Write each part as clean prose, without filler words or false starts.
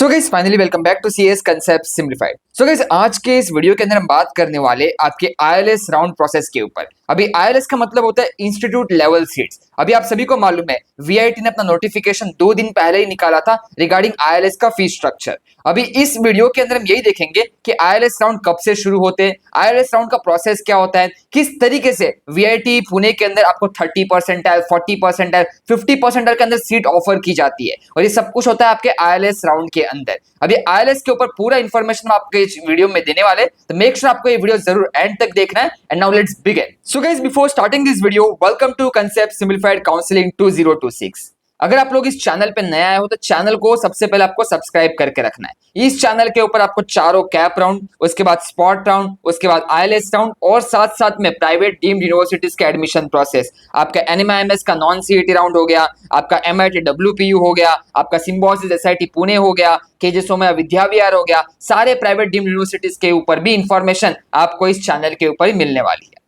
So guys finally welcome back to CS concept simplified. So guys आज के इस video के अंदर हम बात करने वाले आपके आईएलएस राउंड प्रोसेस के ऊपर। अभी आईएलएस का मतलब होता है इंस्टीट्यूट लेवल सीट्स। अभी आप सभी को मालूम है वीआईटी ने अपना नोटिफिकेशन 2 दिन पहले ही निकाला था रिगार्डिंग आईएलएस का फीस स्ट्रक्चर। अभी इस वीडियो के अंदर हम यही देखेंगे कि आईएलएस राउंड कब से शुरू होते हैं, आईएलएस राउंड का प्रोसेस क्या होता है, किस तरीके से वीआईटी पुणे के अंदर आपको 30%, 40%, 50% के अंदर सीट ऑफर की जाती है और ये सब कुछ होता है आपके आईएलएस राउंड के अंदर। अभी आईएलएस के ऊपर पूरा इंफॉर्मेशन आपके इस वीडियो में देने वाले, तो मेक श्योर आपको ये वीडियो जरूर एंड तक देखना है। And now let's begin. So guys before starting this video, welcome to concept simplified counselling 2026। अगर आप लोग इस चैनल पे नया आए हो तो चैनल को सबसे पहले आपको सब्सक्राइब करके रखना है। इस चैनल के ऊपर आपको चारों कैप राउंड, उसके बाद स्पॉट राउंड, उसके बाद आईएलएस राउंड और साथ साथ में प्राइवेट डीम्ड यूनिवर्सिटीज का एडमिशन प्रोसेस, आपका एनएमआईएमएस का नॉन सीईटी राउंड हो गया, आपका एमआईटी डब्ल्यूपीयू हो गया, आपका सिम्बोसिस एसआईटी पुणे हो गया, केजे सोमैया विद्या विहार हो गया, सारे प्राइवेट डीम्ड यूनिवर्सिटीज के ऊपर भी इंफॉर्मेशन आपको इस चैनल के ऊपर ही मिलने वाली है।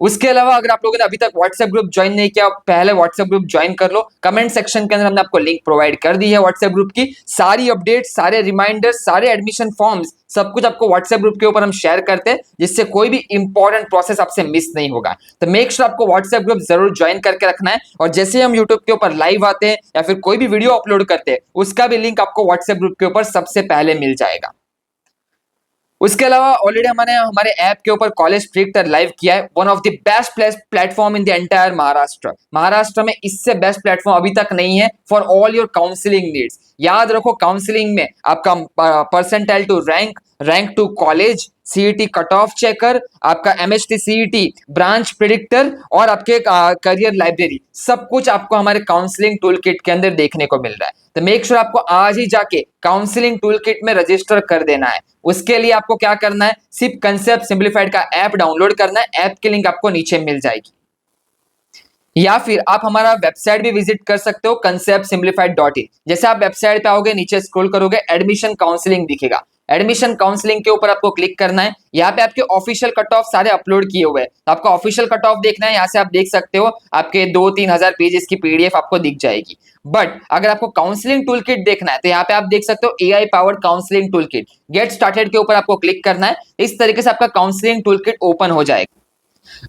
उसके अलावा अगर आप लोगों ने अभी तक व्हाट्सएप ग्रुप ज्वाइन नहीं किया, पहले व्हाट्सएप ग्रुप ज्वाइन कर लो। कमेंट सेक्शन के अंदर हमने आपको लिंक प्रोवाइड कर दी है व्हाट्सएप ग्रुप की। सारी अपडेट, सारे रिमाइंडर्स, सारे एडमिशन फॉर्म्स, सब कुछ आपको व्हाट्सएप ग्रुप के ऊपर हम शेयर करते हैं, जिससे कोई भी इंपॉर्टेंट प्रोसेस आपसे मिस नहीं होगा। तो मेक श्योर आपको व्हाट्सएप ग्रुप जरूर ज्वाइन करके रखना है। और जैसे हम यूट्यूब के ऊपर लाइव आते हैं या फिर कोई भी वीडियो अपलोड करते हैं, उसका भी लिंक आपको व्हाट्सएप ग्रुप के ऊपर सबसे पहले मिल जाएगा। उसके अलावा ऑलरेडी हमने हमारे ऐप के ऊपर कॉलेज प्रेडिक्टर लाइव किया है, one of the best platform in the entire Maharashtra में इससे बेस्ट प्लेटफॉर्म अभी तक नहीं है for all your counselling needs. याद रखो, काउंसलिंग में आपका percentile to rank to college, CET cut off checker, आपका एमएचटी सीईटी, ब्रांच प्रेडिक्टर और आपके करियर लाइब्रेरी, सब कुछ आपको हमारे काउंसलिंग टूल किट के अंदर देखने को मिल रहा है। तो मेक श्योर आपको आज ही जाके काउंसलिंग टूल किट में रजिस्टर कर देना है। उसके लिए आपको क्या करना है, सिर्फ कंसेप्ट सिंप्लीफाइड का ऐप डाउनलोड करना है। ऐप की लिंक आपको नीचे मिल जाएगी, या फिर आप हमारा वेबसाइट भी विजिट कर सकते हो conceptsimplified.in। जैसे आप वेबसाइट पे आओगे, नीचे स्क्रॉल करोगे, एडमिशन काउंसलिंग दिखेगा। एडमिशन काउंसलिंग के ऊपर आपको क्लिक करना है। यहाँ पे आपके ऑफिशियल कट ऑफ सारे अपलोड किए हुए हैं, तो आपका ऑफिशियल कट ऑफ देखना है। यहाँ से आप देख सकते हो आपके 2-3 हजार पेजेस की पीडीएफ आपको दिख जाएगी। बट अगर आपको काउंसलिंग टूल किट देखना है तो यहाँ पे आप देख सकते हो AI powered counselling tool kit, get started के ऊपर आपको क्लिक करना है। इस तरीके से आपका काउंसलिंग टूल किट ओपन हो जाएगा।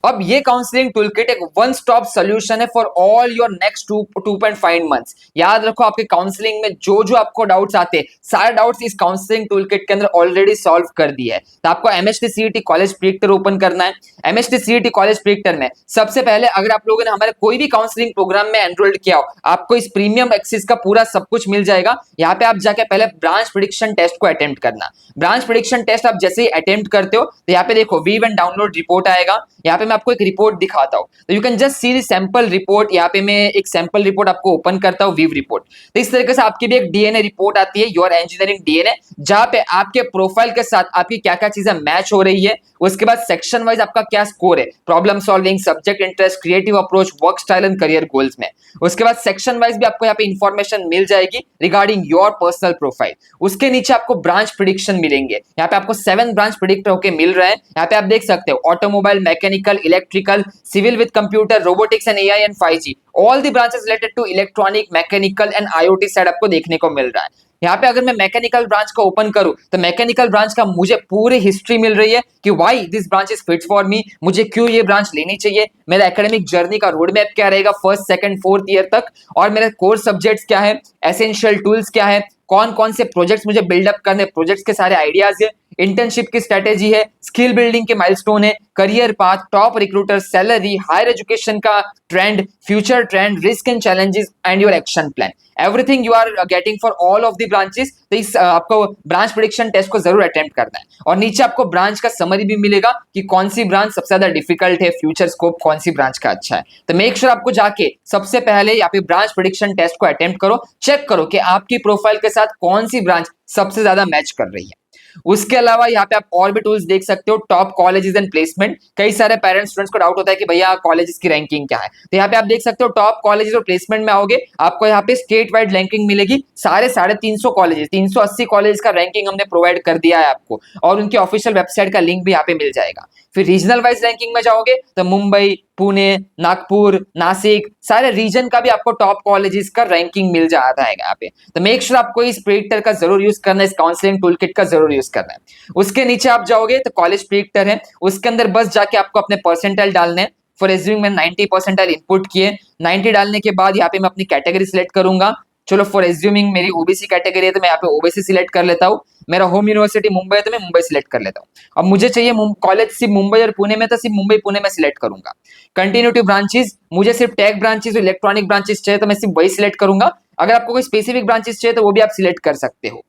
अब ये काउंसलिंग टूलकिट एक वन स्टॉप सॉल्यूशन है for all your next 2.5 months. याद रखो, आपके काउंसलिंग में जो जो आपको डाउट्स आते हैं, सारे डाउट्स इस काउंसलिंग टूलकिट के अंदर ऑलरेडी सॉल्व कर दिया है। तो आपको MHT CET college predictor open करना है। एमएचटी सीईटी कॉलेज प्रेडिक्टर में सबसे पहले अगर आप लोगों ने हमारे कोई भी काउंसलिंग प्रोग्राम में एनरोल्ड किया हो, आपको इस प्रीमियम एक्सेस का पूरा सब कुछ मिल जाएगा। यहाँ पे आप जाके पहले ब्रांच प्रेडिक्शन टेस्ट को अटेम्प्ट करना। ब्रांच प्रेडिक्शन टेस्ट आप जैसे ही अटेम्प्ट करते हो तो यहाँ पे देखो व्यू एंड डाउनलोड रिपोर्ट आएगा। यहाँ पे मैं आपको एक रिपोर्ट दिखाता हूँ, तो you can just see the sample report. यहाँ पे मैं एक सैंपल रिपोर्ट आपको ओपन करता हूँ, व्यू रिपोर्ट। तो इस तरीके से आपकी भी एक डीएनए रिपोर्ट आती है, योर इंजीनियरिंग डीएनए, जहाँ पे आपके प्रोफाइल के साथ आपकी क्या क्या चीजें मैच हो रही है। उसके बाद सेक्शन वाइज आपका क्या स्कोर है, problem solving, subject interest, creative approach, work style and career goals में। उसके बाद सेक्शन वाइज भी आपको यहाँ पे इंफॉर्मेशन मिल जाएगी रिगार्डिंग योर पर्सनल प्रोफाइल। उसके नीचे आपको ब्रांच प्रेडिक्शन मिलेंगे। यहाँ पे आपको 7 ब्रांच प्रेडिक्टर होके मिल रहे हैं। यहाँ पे आप देख सकते हो automobile, mechanical, electrical, civil with computer, robotics and AI and 5G, all the branches related to electronic, mechanical and IoT side आपको देखने को मिल रहा है। यहाँ पे अगर मैं मैकेनिकल ब्रांच का ओपन करूं तो मैकेनिकल ब्रांच का मुझे पूरी हिस्ट्री मिल रही है कि why this branch is fit for me, मुझे क्यों ये ब्रांच लेनी चाहिए, मेरा एकेडमिक जर्नी का रोड मैप क्या रहेगा फर्स्ट, सेकंड, फोर्थ ईयर तक, और मेरे कोर सब्जेक्ट्स क्या है, एसेंशियल टूल्स क्या है, कौन कौन से प्रोजेक्ट्स मुझे बिल्डअप करने, प्रोजेक्ट्स के सारे आइडियाज है, इंटर्नशिप की स्ट्रेटेजी है, स्किल बिल्डिंग के माइलस्टोन है, career path, top recruiter, salary, higher education का trend, future trend, risk and challenges and your action plan, everything you are getting for all of the branches. तो इस आपको branch prediction test को जरूर attempt करना है। और नीचे आपको ब्रांच का समरी भी मिलेगा कि कौन सी ब्रांच सबसे ज्यादा डिफिकल्ट है, फ्यूचर स्कोप कौन सी ब्रांच का अच्छा है। तो मेक श्योर आपको जाके सबसे पहले यहाँ पे ब्रांच प्रेडिक्शन टेस्ट को अटेम्प्ट करो, चेक करो कि आपकी प्रोफाइल के साथ कौन सी ब्रांच सबसे ज्यादा मैच कर रही है। उसके अलावा यहाँ पे आप और भी टूल्स देख सकते हो, टॉप कॉलेजेस एंड प्लेसमेंट। कई सारे पेरेंट्स स्टूडेंट्स को डाउट होता है कि भैया कॉलेजेस की रैंकिंग क्या है, तो यहाँ पे आप देख सकते हो टॉप कॉलेजेस और प्लेसमेंट में आओगे, आपको यहाँ पे स्टेट वाइड रैंकिंग मिलेगी। सारे 350 कॉलेजेस, 380 कॉलेज का रैंकिंग हमने प्रोवाइड कर दिया है आपको, और उनकी ऑफिशियल वेबसाइट का लिंक भी यहाँ पे मिल जाएगा। फिर रीजनल वाइज रैंकिंग में जाओगे तो मुंबई, पुणे, नागपुर, नासिक, सारे रीजन का भी आपको टॉप कॉलेजेस का रैंकिंग मिल जाता है यहाँ पे। तो मेक श्योर आपको इस प्रेडिक्टर का जरूर यूज करना है, इस काउंसलिंग टूल किट का जरूर यूज करना है। उसके नीचे आप जाओगे तो कॉलेज प्रेडिक्टर है, उसके अंदर बस जाके आपको अपने परसेंटाइल डालने हैं। फॉर एज्यूमिंग मैंने 90 परसेंटाइल इनपुट किए, 90 डालने के बाद यहाँ पे मैं अपनी कैटेगरी सिलेक्ट करूंगा। चलो फॉर एज्यूमिंग मेरी ओबीसी कैटेगरी है तो मैं यहाँ पे ओबीसी सिलेक्ट कर लेता हूँ। मेरा होम यूनिवर्सिटी मुंबई है तो मैं मुंबई सिलेक्ट कर लेता हूँ। अब मुझे चाहिए कॉलेज सिर्फ मुंबई और पुणे में, तो सिर्फ मुंबई पुणे में सिलेक्ट करूंगा। कंटिन्यूटी ब्रांचेस, मुझे सिर्फ टेक ब्रांचेस और इलेक्ट्रॉनिक ब्रांचेस चाहिए तो मैं सिर्फ वही सिलेक्ट करूंगा। अगर आपको कोई स्पेसिफिक ब्रांचेस चाहिए तो वो भी आप सिलेक्ट कर सकते हो।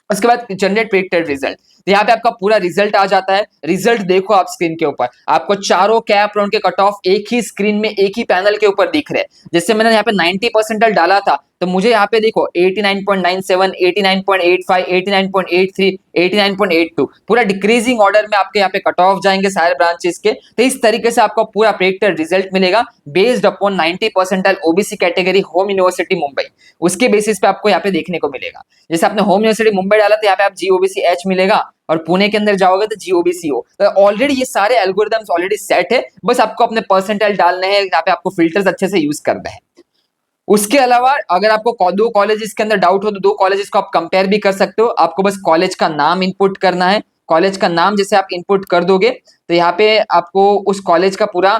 उसके बाद जनरेट प्रेडिक्टेड रिजल्ट, तो यहाँ पे आपका पूरा रिजल्ट आ जाता है। रिजल्ट देखो आप स्क्रीन के ऊपर, आपको चारों कैप राउंड के कट ऑफ एक ही स्क्रीन में एक ही पैनल के ऊपर दिख रहे हैं। जैसे मैंने यहाँ पे 90 परसेंटाइल डाला था तो मुझे यहाँ पे देखो 89.97, 89.85, 89.83, 89.82 पूरा डिक्रीजिंग ऑर्डर में आपके यहाँ पे कट ऑफ जाएंगे सारे ब्रांचेस के। तो इस तरीके से आपको पूरा प्रेडिक्टेड रिजल्ट मिलेगा based upon 90 percentile OBC category home university Mumbai, उसके बेसिस पे आपको यहाँ पे देखने को मिलेगा। जैसे आपने होम यूनिवर्सिटी मुंबई डाला तो यहाँ पे आप जीओबीसी एच मिलेगा, और पुणे के अंदर जाओगे तो जीओबीसी हो। तो ऑलरेडी ये सारे एल्गोरिदम्स ऑलरेडी सेट है, बस आपको अपने परसेंटाइल डालने हैं, यहाँ पे आपको फिल्टर्स अच्छे से यूज करना है। उसके अलावा अगर आपको दो कॉलेजेस के अंदर डाउट हो तो दो कॉलेजेस को आप कंपेयर भी कर सकते हो। आपको बस कॉलेज का नाम इनपुट करना है। कॉलेज का नाम जैसे आप इनपुट कर दोगे तो यहाँ पे आपको उस कॉलेज का पूरा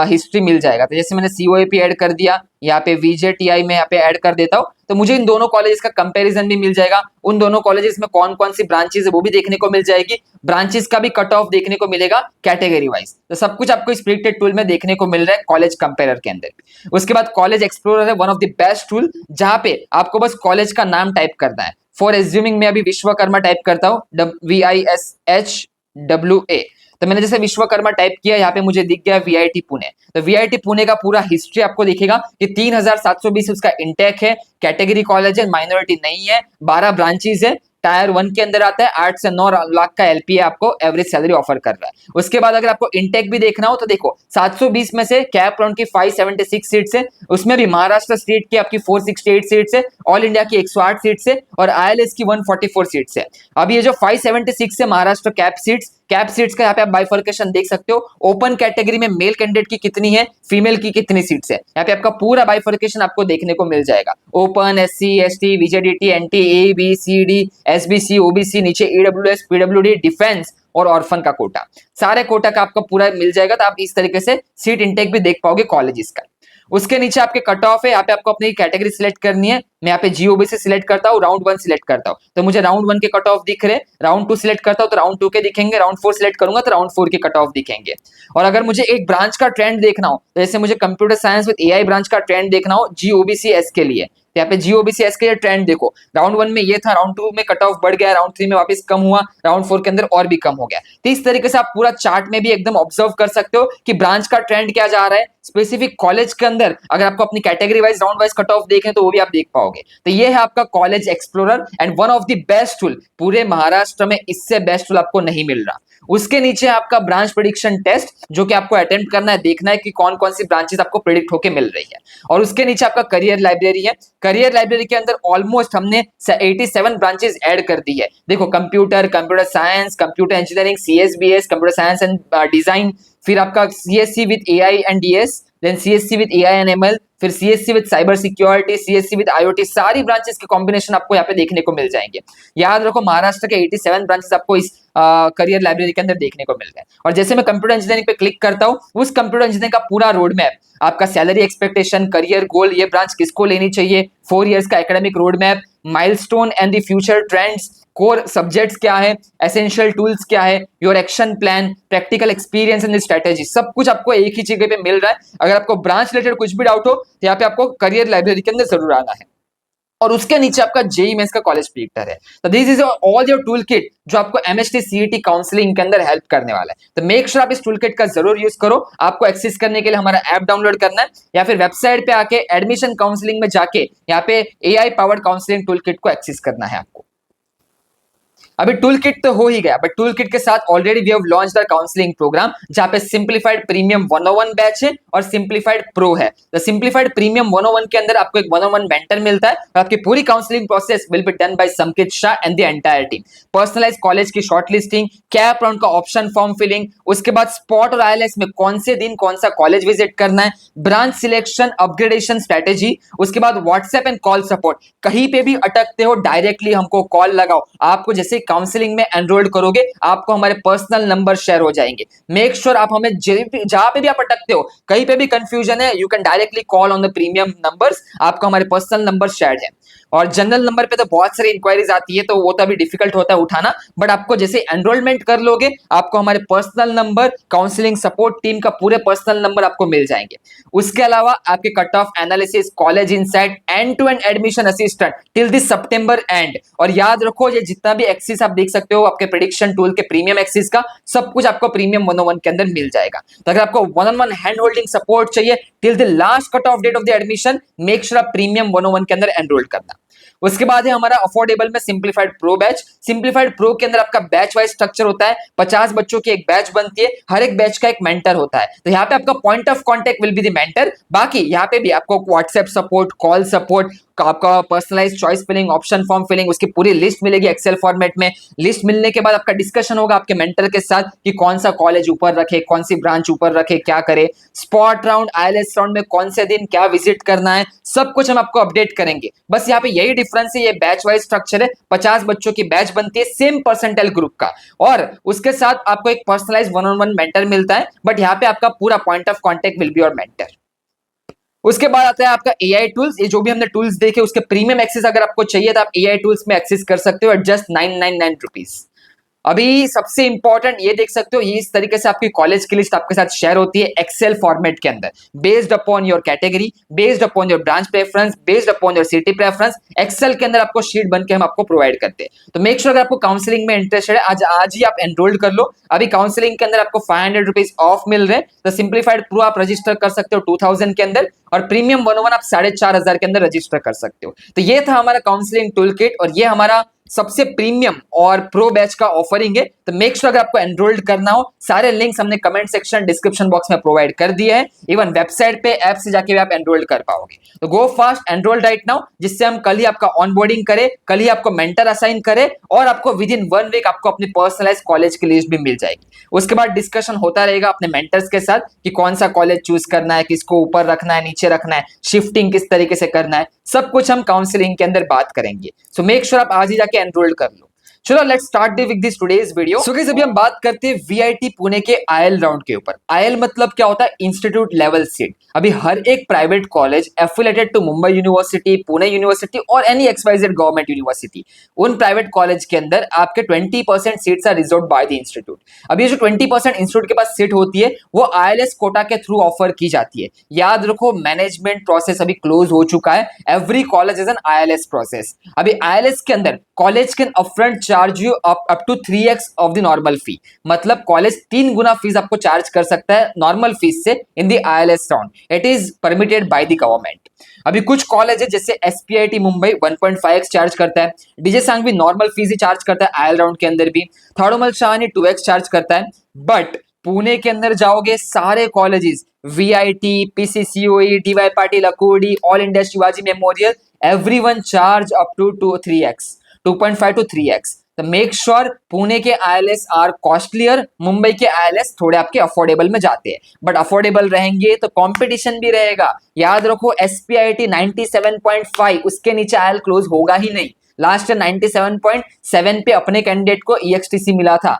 हिस्ट्री मिल जाएगा। तो जैसे मैंने सीओएपी ऐड कर दिया, यहाँ पे वीजेटीआई में यहाँ पे ऐड कर देता हूँ, तो मुझे इन दोनों कॉलेजेस का कंपैरिजन भी मिल जाएगा। उन दोनों कॉलेजेस में कौन कौन सी ब्रांचेस है वो भी देखने को मिल जाएगी। ब्रांचेस का भी कट ऑफ देखने को मिलेगा कैटेगरी वाइज। तो सब कुछ आपको इस प्रेडिक्टेड टूल में देखने को मिल रहा है कॉलेज कंपेरर के अंदर। उसके बाद कॉलेज एक्सप्लोरर है one of the best tool, जहां पे आपको बस कॉलेज का नाम टाइप करना है। फॉर एज्यूमिंग मैं अभी विश्वकर्मा टाइप करता हूँ, VISHWA। तो मैंने जैसे विश्वकर्मा टाइप किया, यहाँ पे मुझे दिख गया वीआईटी पुणे। तो वीआईटी पुणे का पूरा हिस्ट्री आपको दिखेगा कि 3720 उसका इंटेक है, कैटेगरी कॉलेज है, माइनॉरिटी नहीं है, 12 ब्रांचेस है, टायर 1 के अंदर आता है, 8 से 9 लाख का एलपीए आपको एवरेज सैलरी ऑफर कर रहा है। उसके बाद अगर आपको इंटेक भी देखना हो तो देखो 720 में से कैप राउंड की 576 सीट्स है, उसमें भी महाराष्ट्र स्टेट की आपकी 468 सीट्स है, ऑल इंडिया की 108 सीट्स है, और आईएलएस की 144 सीट्स है। अब ये जो 576 है महाराष्ट्र कैप सीट्स का यहाँ पे आप बाइफर्केशन देख सकते हो। ओपन कैटेगरी में मेल कैंडिडेट की कितनी है, फीमेल की कितनी सीट्स है, यहाँ पे आपका पूरा बाइफर्केशन आपको देखने को मिल जाएगा। ओपन, एससी, एसटी, वीजेडीटी, एनटी, ए, बी, सी, डी, एसबीसी, ओबीसी, नीचे ईडब्ल्यूएस, पीडब्ल्यूडी, डिफेंस और ऑर्फन का कोटा, सारे कोटा का आपको पूरा मिल जाएगा। तो आप इस तरीके से सीट इंटेक भी देख पाओगे कॉलेजेस का। उसके नीचे आपके कट ऑफ है, यहाँ पे आपको अपनी कैटेगरी सिलेक्ट करनी है। मैं यहाँ पे जीओबीसी सिलेक्ट करता हूँ, राउंड 1 सिलेक्ट करता हूँ तो मुझे राउंड 1 के कट ऑफ दिख रहे, राउंड 2 सिलेक्ट करता हूँ तो राउंड 2 के दिखेंगे, राउंड 4 सिलेक्ट करूंगा तो राउंड 4 के कट ऑफ दिखेंगे। और अगर मुझे एक ब्रांच का ट्रेंड देखना हो, जैसे मुझे computer science with AI branch का ट्रेंड देखना हो जीओबीसी एस के लिए, यहाँ पे जीओबीसी एस के ट्रेंड देखो, राउंड 1 में ये था, राउंड 2 में कट ऑफ बढ़ गया, राउंड 3 में वापस कम हुआ, राउंड 4 के अंदर और भी कम हो गया। तो इस तरीके से आप पूरा चार्ट में भी एकदम ऑब्जर्व कर सकते हो कि ब्रांच का ट्रेंड क्या जा रहा है। स्पेसिफिक कॉलेज के अंदर अगर आपको अपनी category wise round wise cut off देखें तो वो भी आप देख पाओगे। तो ये है आपका college explorer and one of the best tool, पूरे महाराष्ट्र में इससे बेस्ट टूल आपको नहीं मिल रहा। उसके नीचे आपका ब्रांच प्रेडिक्शन टेस्ट, जो कि आपको अटेम्प्ट करना है, देखना है कि कौन कौन सी ब्रांचेस आपको प्रेडिक्ट होके मिल रही है। और उसके नीचे आपका करियर लाइब्रेरी है। करियर लाइब्रेरी के अंदर ऑलमोस्ट हमने 87 ब्रांचेस ऐड कर दी है। देखो computer science, computer engineering, CSBS, computer science and design, फिर आपका CSC with AI and DS, then CSC with AI and ML, फिर CSC with cyber security, CSC with IoT, सारी ब्रांचेस के कॉम्बिनेशन आपको यहाँ पे देखने को मिल जाएंगे। याद रखो महाराष्ट्र के 87 ब्रांचेस आपको इस करियर लाइब्रेरी के अंदर देखने को मिल रहे हैं। और जैसे मैं कंप्यूटर इंजीनियरिंग पे क्लिक करता हूँ, उस कंप्यूटर इंजीनियरिंग का पूरा रोड मैप, आपका सैलरी एक्सपेक्टेशन, करियर गोल, ये ब्रांच किसको लेनी चाहिए, 4 इयर्स का academic road map, milestone and the future trends, core subjects क्या है, एसेंशियल टूल्स क्या है, your action plan, practical experience and strategy, सब कुछ आपको एक ही जगह पे मिल रहा है। अगर आपको ब्रांच रिलेटेड कुछ भी डाउट हो तो यहाँ पे आपको करियर लाइब्रेरी के अंदर जरूर आना है। और उसके नीचे आपका जेई मेंस का कॉलेज प्रेडिक्टर है। तो this is all your tool kit जो आपको एमएसटी सीईटी काउंसलिंग के अंदर हेल्प करने वाला है। तो मेक श्योर आप इस टूल किट का जरूर यूज करो। आपको एक्सेस करने के लिए हमारा ऐप डाउनलोड करना है या फिर वेबसाइट पे आके एडमिशन काउंसलिंग में जाके यहाँ पे AI powered counselling tool kit को एक्सेस करना है आपको। अभी टूल किट तो हो ही गया, बट टूल किट के साथ already we have launched the counselling program, जहां पे सिंप्लीफाइड प्रीमियम 101 बैच है और सिंप्लीफाइड प्रो है। द सिंप्लीफाइड प्रीमियम 101 के अंदर आपको एक 101 मेंटर मिलता है और आपकी पूरी counselling process will be done by Sanket Shah and the entire team. Personalise college की शॉर्ट लिस्टिंग, कैप राउंड का ऑप्शन फॉर्म फिलिंग, उसके बाद स्पॉट और आईएलएस में कौन से दिन कौन सा कॉलेज विजिट करना है, ब्रांच सिलेक्शन, अपग्रेडेशन स्ट्रेटेजी, उसके बाद व्हाट्सएप एंड कॉल सपोर्ट। कहीं पे भी अटकते हो डायरेक्टली हमको कॉल लगाओ। आपको जैसे काउंसलिंग में एनरोल्ड करोगे आपको हमारे पर्सनल नंबर शेयर हो जाएंगे। मेक श्योर आप हमें जहां पे भी आप अटकते हो, कहीं पे भी कंफ्यूजन है, you can directly call on the premium numbers. आपको हमारे पर्सनल नंबर शेयर है। और जनरल नंबर पे तो बहुत सारी इंक्वायरीज आती है, तो वो तो अभी डिफिकल्ट होता है उठाना, बट आपको जैसे एनरोलमेंट कर लोगे आपको हमारे personal number, counselling support team का पूरे पर्सनल नंबर आपको मिल जाएंगे। उसके अलावा आपके cut off analysis, college insight, end to end admission assistant till this September end. और याद रखो ये जितना भी एक्सिस आप देख सकते हो आपके प्रेडिक्शन टूल के प्रीमियम एक्सिस का, सब कुछ आपको प्रीमियम 101 के अंदर मिल जाएगा। तो अगर आपको 1-on-1 हैंड होल्डिंग सपोर्ट चाहिए till the last cut off date of the admission, make sure आप प्रीमियम 101 के अंदर एनरोल करना। उसके बाद है हमारा अफोर्डेबल में simplified pro batch. Simplified pro के अंदर आपका बैच वाइज स्ट्रक्चर होता है, 50 बच्चों की एक बैच बनती है, हर एक बैच का एक मेंटर होता है। तो यहाँ पे आपका point of contact will be the mentor. बाकी यहाँ पे भी आपको व्हाट्सएप सपोर्ट, कॉल सपोर्ट, आपका personalize choice filling, option form filling, उसकी पूरी लिस्ट मिलेगी एक्सेल फॉर्मेट में। लिस्ट मिलने के बाद आपका डिस्कशन होगा आपके मेंटर के साथ कि कौन सा कॉलेज ऊपर रखे, कौन सी ब्रांच ऊपर रखे, क्या करे, स्पॉट राउंड, आईएलएस राउंड में कौन से दिन क्या विजिट करना है, सब कुछ हम आपको अपडेट करेंगे। बस यहाँ पे यही डिफरेंस है, ये बैच वाइज स्ट्रक्चर है, 50 बच्चों की बैच बनती है सेम परसेंटाइल ग्रुप का, और उसके साथ आपको एक पर्सनलाइज 1-on-1 मेंटर मिलता है, बट यहाँ पे आपका पूरा point of contact will be your mentor. उसके बाद आता है आपका एआई टूल्स। ये जो भी हमने टूल्स देखे उसके प्रीमियम एक्सेस अगर आपको चाहिए तो आप एआई टूल्स में एक्सेस कर सकते हो एट जस्ट 999 रुपीज। अभी सबसे इंपॉर्टेंट ये देख सकते हो, ये इस तरीके से आपकी कॉलेज की लिस्ट आपके साथ शेयर होती है एक्सेल फॉर्मेट के अंदर, based upon your category, based upon your branch preference, based upon your city preference. Excel के अंदर आपको शीट बन के हम आपको प्रोवाइड करते हैं। तो मेक श्योर अगर आपको काउंसलिंग में इंटरेस्टेड है आज ही आप एनरोल्ड कर लो। अभी काउंसलिंग के अंदर आपको 500 रुपीज ऑफ मिल रहे हैं। तो सिंप्लीफाइड प्रो आप रजिस्टर कर सकते हो 2000 के अंदर, और प्रीमियम 101 आप 4500 के अंदर रजिस्टर कर सकते हो। तो ये था हमारा काउंसलिंग टूल किट, और ये हमारा सबसे प्रीमियम और प्रो बैच का ऑफरिंग है। तो मेक श्योर अगर आपको एनरोल्ड करना हो, सारे लिंक्स हमने कमेंट सेक्शन, डिस्क्रिप्शन बॉक्स में प्रोवाइड कर दिए हैं। इवन वेबसाइट पे, ऐप से जाके भी आप एनरोल्ड कर पाओगे। तो go fast, enrol right now, जिससे हम कल ही आपका ऑनबोर्डिंग करें, कल ही आपको मेंटर असाइन करें, और आपको विद इन 1 वीक आपको अपनी पर्सनलाइज कॉलेज की लिस्ट भी मिल जाएगी। उसके बाद डिस्कशन होता रहेगा अपने मेंटर्स के साथ कि कौन सा कॉलेज चूज करना है, किसको ऊपर रखना है, नीचे रखना है, शिफ्टिंग किस तरीके से करना है, सब कुछ हम काउंसलिंग के अंदर बात करेंगे। सो मेक श्योर आप आज ही जाके एनरोल कर लो। चलो let's start with this today's video. So guys अभी हम बात करते हैं वीआईटी पुणे के आईएल राउंड के ऊपर। आईएल मतलब क्या होता है? Institute level seat. अभी हर एक private college affiliated to Mumbai university, Pune university और एनी एक्सवाइजेड गवर्नमेंट यूनिवर्सिटी, उन प्राइवेट कॉलेज के अंदर आपके 20% seats are reserved by the institute. अभी ये जो 20% इंस्टीट्यूट के पास सीट होती है वो आईएलएस कोटा के थ्रू ऑफर की जाती है। याद रखो मैनेजमेंट प्रोसेस अभी क्लोज हो चुका है। Every college is an ILS process. अभी आईएलएस के अंदर college can upfront charge you up to 3x of the normal fee. मतलब कॉलेज 3 गुना फीस आपको चार्ज कर सकता है नॉर्मल फीस से in the ILS round. It is permitted by the government. अभी कुछ कॉलेज है जैसे एसपीआईटी मुंबई 1.5x चार्ज करता है, डीजे सांग भी नॉर्मल फीस ही चार्ज करता है आईएल राउंड के अंदर भी, थारूमल शाहनी 2x चार्ज करता है। बट पुणे के अंदर जाओगे सारे colleges VIT, PCCOE, DY Patil, Akurdi, all India Shivaji memorial, everyone charge up to 3x, 2.5 to 3x। तो मेक श्योर पुणे के आईएलएस आर कॉस्टलियर, मुंबई के आईएलएस थोड़े आपके अफोर्डेबल में जाते हैं। बट अफोर्डेबल रहेंगे तो कंपटीशन भी रहेगा। याद रखो एसपीआईटी 97.5, उसके नीचे आईएल क्लोज होगा ही नहीं। लास्ट ईयर 97.7 पे अपने कैंडिडेट को ईएक्सटीसी मिला था,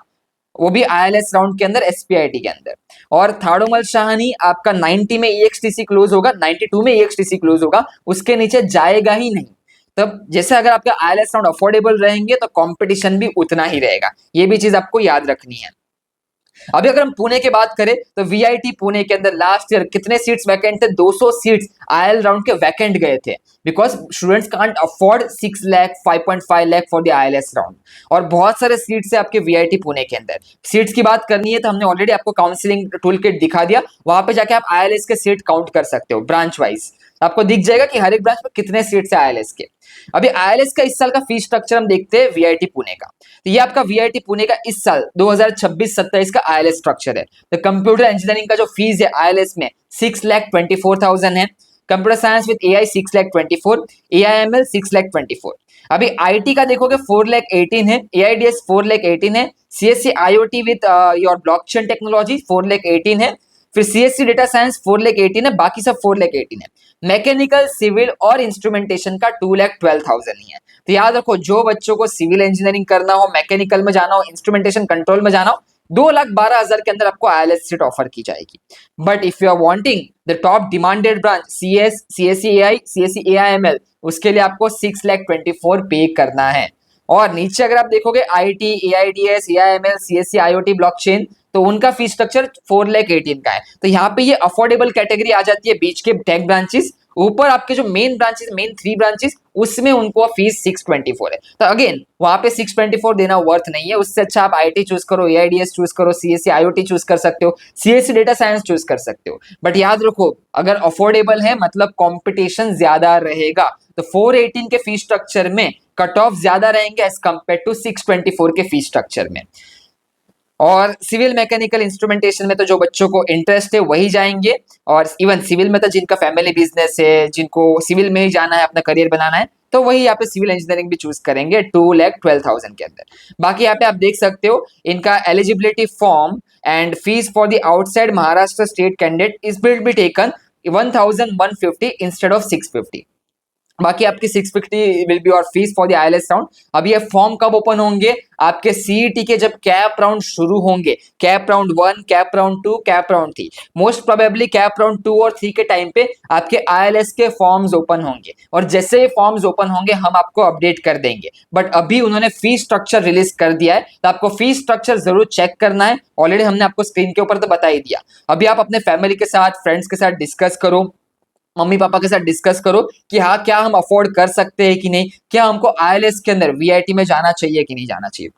वो भी आईएलएस राउंड के अंदर एसपीआईटी के अंदर। और थारूमल शाहनी आपका 90 में ईएक्सटीसी क्लोज होगा, 92 में ईएक्सटीसी क्लोज होगा, उसके नीचे जाएगा ही नहीं। तब जैसे अगर आपका आईएलएस राउंड अफोर्डेबल रहेंगे तो कंपटीशन भी उतना ही रहेगा। ये भी चीज आपको याद रखनी है। अभी अगर हम पुणे की बात करें तो वीआईटी पुणे के अंदर लास्ट ईयर कितने सीट्स वैकेंट थे? 200 सीट्स आईएल राउंड के वैकेंट गए थे, because students can't afford 6 lakh 5.5 lakh for the ILS round. और बहुत सारे सीट्स है आपके वीआईटी पुणे के अंदर। सीट्स की बात करनी है तो हमने ऑलरेडी आपको काउंसलिंग टूल किट दिखा दिया, वहां पे जाके आप आईएलएस के सीट काउंट कर सकते हो ब्रांच वाइज। आपको दिख जाएगा कि हर एक ब्रांच में कितने सीट्स है आईएलएस के। अभी आईएलएस का इस साल का फीस स्ट्रक्चर हम देखते हैं वीआईटी पुणे का। तो ये आपका वीआईटी पुणे का इस साल 2026-27 का आईएलएस स्ट्रक्चर है। तो कंप्यूटर इंजीनियरिंग का जो फीस है आईएलएस में 6,24,000 है। Computer science with AI 6,24,000, AIML 6,24,000। अभी आईटी का देखोगे 4,18,000 है, एआईडीएस 4,18,000 है, CSC IoT with your blockchain technology 4,18,000 है, फिर सीएससी डेटा साइंस 4,18,000 है, बाकी सब 4,18,000 है। मैकेनिकल, सिविल और इंस्ट्रूमेंटेशन का 2,12,000 ही है। तो याद रखो, जो बच्चों को सिविल इंजीनियरिंग करना हो, मैकेनिकल में जाना हो, इंस्ट्रूमेंटेशन कंट्रोल में जाना हो, 2,12,000 के अंदर आपको आईएलएस सीट ऑफर की जाएगी। But if you are wanting the top demanded branch CS, CSC AI, CSC AIML, उसके लिए आपको 6,24,000 पे करना है। और नीचे अगर आप देखोगे IT, AIDS, AIML, CSC IoT, blockchain, तो उनका फीस स्ट्रक्चर 4,18,000 का है। तो यहाँ पे ये अफोर्डेबल कैटेगरी आ जाती है बीच के टेक ब्रांचेस। ऊपर आपके जो मेन ब्रांचेस, मेन 3 ब्रांचेस, उसमें उनको फीस 624 है। तो अगेन वहां पे 624 देना वर्थ नहीं है। उससे अच्छा आप आईटी चूज करो, एआईडीएस चूज करो, सीएससी आईओटी चूज कर सकते हो, सीएससी डेटा साइंस चूज कर सकते हो। बट याद रखो, अगर अफोर्डेबल है मतलब कंपटीशन ज्यादा रहेगा। तो 418 के फीस स्ट्रक्चर में कट ऑफ ज्यादा रहेंगे एज कंपेयर टू 624 के फीस स्ट्रक्चर में। और सिविल, मैकेनिकल, इंस्ट्रूमेंटेशन में तो जो बच्चों को इंटरेस्ट है वही जाएंगे। और इवन सिविल में तो जिनका फैमिली बिजनेस है, जिनको सिविल में ही जाना है, अपना करियर बनाना है, तो वही यहाँ पे सिविल इंजीनियरिंग भी चूज करेंगे 2,12,000 के अंदर। बाकी यहाँ पे आप देख सकते हो इनका eligibility form and fees for the outside Maharashtra state candidate is will be taken 1,150 instead of 650। बाकी आपकी 650 विल बी और fees for the ILS round. अब ये फॉर्म कब ओपन होंगे? आपके सीईटी के जब कैप राउंड शुरू होंगे, cap round 1, cap round 2, cap round 3, most probably cap round 2 और 3 के टाइम पे आपके आईएलएस के फॉर्म्स ओपन होंगे। और जैसे ही फॉर्म्स ओपन होंगे हम आपको अपडेट कर देंगे। बट अभी उन्होंने फीस स्ट्रक्चर रिलीज कर दिया है, तो आपको फीस स्ट्रक्चर जरूर चेक करना है। ऑलरेडी हमने आपको स्क्रीन के ऊपर तो बता ही दिया। अभी आप अपने फैमिली के साथ, फ्रेंड्स के साथ डिस्कस करो, मम्मी पापा के साथ डिस्कस करो कि हाँ क्या हम अफोर्ड कर सकते हैं कि नहीं, क्या हमको आईएलएस के अंदर वीआईटी में जाना चाहिए कि नहीं जाना चाहिए।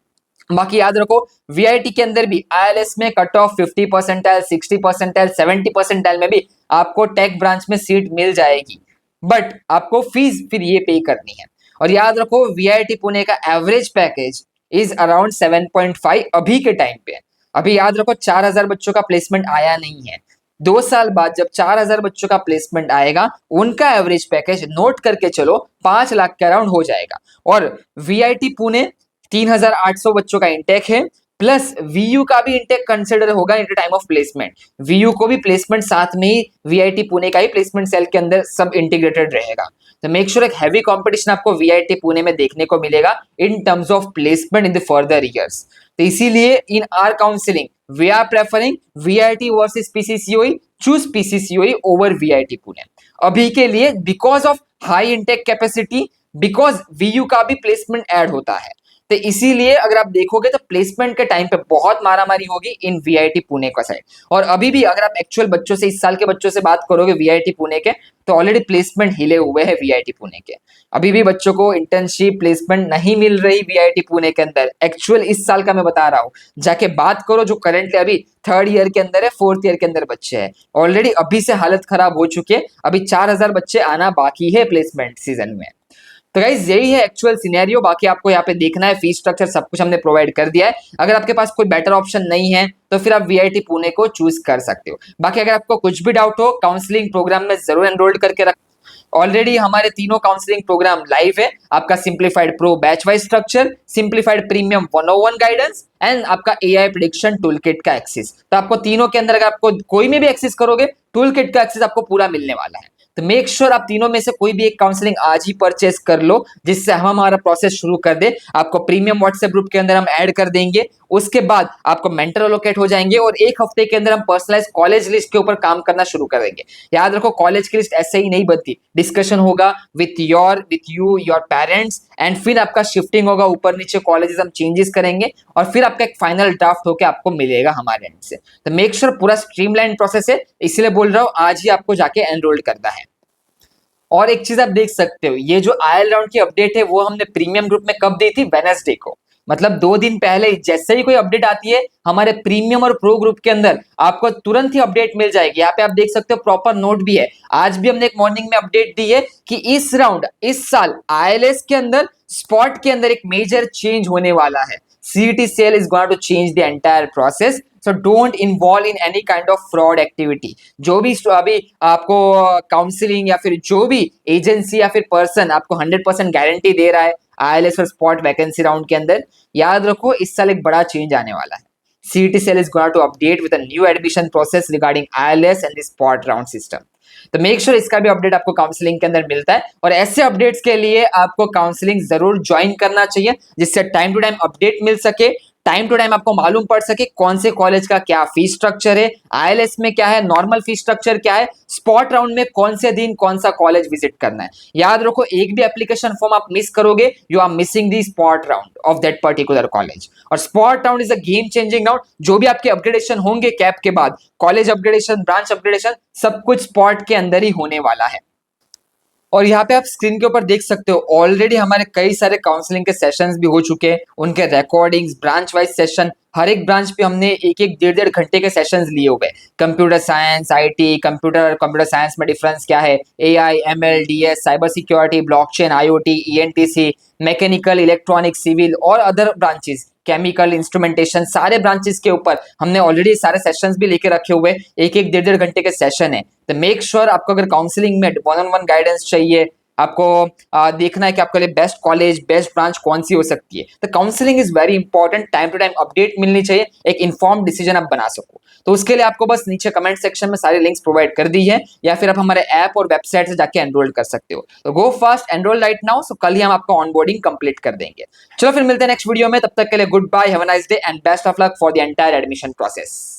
बाकी याद रखो, वीआईटी के अंदर भी आईएलएस में cut off 50 percentile, 60 percentile, 70 percentile में भी आपको टेक ब्रांच में सीट मिल जाएगी। बट आपको फीस फिर ये पे करनी है। और याद रखो, वीआईटी पुणे का एवरेज पैकेज इज अराउंड 7.5 अभी के टाइम पे। अभी याद रखो 4,000 बच्चों का प्लेसमेंट आया नहीं है। 2 साल बाद जब 4,000 बच्चों का प्लेसमेंट आएगा, उनका एवरेज पैकेज नोट करके चलो 5 लाख के अराउंड हो जाएगा। और वीआईटी पुणे 3,800 बच्चों का इंटेक है, प्लस वीयू का भी इंटेक कंसिडर होगा in time of placement. Vu को भी प्लेसमेंट साथ में ही वीआईटी पुणे का ही प्लेसमेंट सेल के अंदर सब इंटीग्रेटेड रहेगा। तो मेक श्योर एक हैवी कंपटीशन आपको वीआईटी पुणे में देखने को मिलेगा in terms of placement in the further years. तो इसीलिए इन are counselling we are preferring VIT versus PCCOE, choose PCCOE over VIT Pune अभी के लिए, because of high intake capacity, because VU का भी प्लेसमेंट ऐड होता है। तो इसीलिए अगर आप देखोगे तो प्लेसमेंट के टाइम पे बहुत मारामारी होगी इन वीआईटी पुणे का साइड। और अभी भी अगर आप एक्चुअल बच्चों से, इस साल के बच्चों से बात करोगे वीआईटी पुणे के, तो ऑलरेडी प्लेसमेंट हिले हुए हैं वीआईटी पुणे के। अभी भी बच्चों को इंटर्नशिप, प्लेसमेंट नहीं मिल रही वीआईटी पुणे के अंदर। एक्चुअल इस साल का मैं बता रहा हूँ, जाके बात करो जो करंटली अभी 3rd ईयर के अंदर है, 4th ईयर के अंदर बच्चे हैं, ऑलरेडी अभी से हालत खराब हो चुकी है। अभी 4,000 बच्चे आना बाकी है प्लेसमेंट सीजन में। तो गाइस यही है एक्चुअल सिनेरियो। बाकी आपको यहाँ पे देखना है, फीस स्ट्रक्चर सब कुछ हमने प्रोवाइड कर दिया है। अगर आपके पास कोई बेटर ऑप्शन नहीं है तो फिर आप वीआईटी पुणे को चूज कर सकते हो। बाकी अगर आपको कुछ भी डाउट हो, काउंसलिंग प्रोग्राम में जरूर एनरोल्ड करके रख। ऑलरेडी हमारे तीनों काउंसलिंग प्रोग्राम लाइव है। आपका simplified pro batch wise structure, simplified premium 101 guidance and आपका एआई प्रेडिक्शन टूल किट का एक्सेस। तो आपको तीनों के अंदर अगर आपको कोई में भी एक्सेस करोगे, टूल किट का एक्सेस आपको पूरा मिलने वाला है। तो मेक श्योर आप तीनों में से कोई भी एक काउंसलिंग आज ही परचेस कर लो, जिससे हम हमारा प्रोसेस शुरू कर दे। आपको प्रीमियम व्हाट्सएप ग्रुप के अंदर हम ऐड कर देंगे, उसके बाद आपको मेंटर एलोकेट हो जाएंगे और 1 हफ्ते के अंदर हम पर्सनलाइज कॉलेज लिस्ट के ऊपर काम करना शुरू कर देंगे। याद रखो, कॉलेज की लिस्ट ऐसे ही नहीं बनती, डिस्कशन होगा with you, your parents, and फिर आपका शिफ्टिंग होगा ऊपर नीचे, कॉलेजेस हम चेंजेस करेंगे और फिर आपका एक फाइनल ड्राफ्ट होकर आपको मिलेगा हमारे एंड से। तो मेक श्योर पूरा स्ट्रीमलाइन प्रोसेस है, इसलिए बोल रहा हूँ आज ही आपको जाके एनरोल करना है। और एक चीज आप देख सकते हो, ये जो आयल राउंड की अपडेट है वो हमने प्रीमियम ग्रुप में कब दी थी? वेडनेसडे को। मतलब 2 दिन पहले जैसे ही कोई अपडेट आती है हमारे प्रीमियम और प्रो ग्रुप के अंदर आपको तुरंत ही अपडेट मिल जाएगी। यहाँ पे आप देख सकते हो प्रॉपर नोट भी है। आज भी हमने एक मॉर्निंग में अपडेट दी है कि इस राउंड इस साल आईएलएस के अंदर स्पॉट के अंदर एक मेजर चेंज होने वाला है। CET cell is going to change the entire process, so don't involve in any kind of fraud activity. जो भी अभी आपको काउंसलिंग या फिर जो भी एजेंसी या फिर पर्सन आपको 100% गारंटी दे रहा है आईएलएस और स्पॉट वैकेंसी राउंड के अंदर, याद रखो इस साल एक बड़ा चेंज आने वाला है। CET cell is going to update with a new admission process regarding ILS and the spot round system. तो मेक श्योर इसका भी अपडेट आपको काउंसलिंग के अंदर मिलता है और ऐसे अपडेट्स के लिए आपको काउंसलिंग जरूर ज्वाइन करना चाहिए जिससे टाइम टू टाइम अपडेट मिल सके, टाइम टू टाइम आपको मालूम पड़ सके कौन से कॉलेज का क्या फीस स्ट्रक्चर है, आईएलएस में क्या है, नॉर्मल फीस स्ट्रक्चर क्या है, स्पॉट राउंड में कौन से दिन कौन सा कॉलेज विजिट करना है। याद रखो एक भी एप्लीकेशन फॉर्म आप मिस करोगे you are missing the spot round of that particular college. और spot round is a game changing round. जो भी आपके अपग्रेडेशन होंगे कैप के बाद, कॉलेज अपग्रेडेशन, ब्रांच अपग्रेडेशन, सब कुछ स्पॉट के अंदर ही होने वाला है। और यहाँ पे आप स्क्रीन के ऊपर देख सकते हो ऑलरेडी हमारे कई सारे काउंसलिंग के सेशंस भी हो चुके हैं, उनके रिकॉर्डिंग्स, ब्रांच वाइज सेशन, हर एक ब्रांच पे हमने एक एक 1.5 घंटे के सेशंस लिए हुए। Computer science, IT, computer science में डिफरेंस क्या है, AI, ML, DS, cyber security, blockchain, IoT, ENTC, mechanical, electronic, civil और अदर ब्रांचेस, केमिकल, इंस्ट्रूमेंटेशन, सारे ब्रांचेस के ऊपर हमने ऑलरेडी सारे सेशंस भी लेके रखे हुए। एक एक 1.5 घंटे के सेशन है। तो मेक श्योर आपको अगर काउंसलिंग में 1-on-1 गाइडेंस चाहिए, आपको देखना है कि आपके लिए बेस्ट कॉलेज, बेस्ट ब्रांच कौन सी हो सकती है, तो counselling is very important. Time to time update मिलनी चाहिए, एक इन्फॉर्म डिसीजन आप बना सको। तो उसके लिए आपको बस नीचे कमेंट सेक्शन में सारी लिंक्स प्रोवाइड कर दी है या फिर आप हमारे ऐप और वेबसाइट से जाके एनरोल कर सकते हो। तो go fast, enrol right now. So कल ही हम आपको ऑनबोर्डिंग कंप्लीट कर देंगे। चलो फिर मिलते हैं नेक्स्ट वीडियो में, तब तक के लिए goodbye, have a nice day and best of luck for the entire admission process.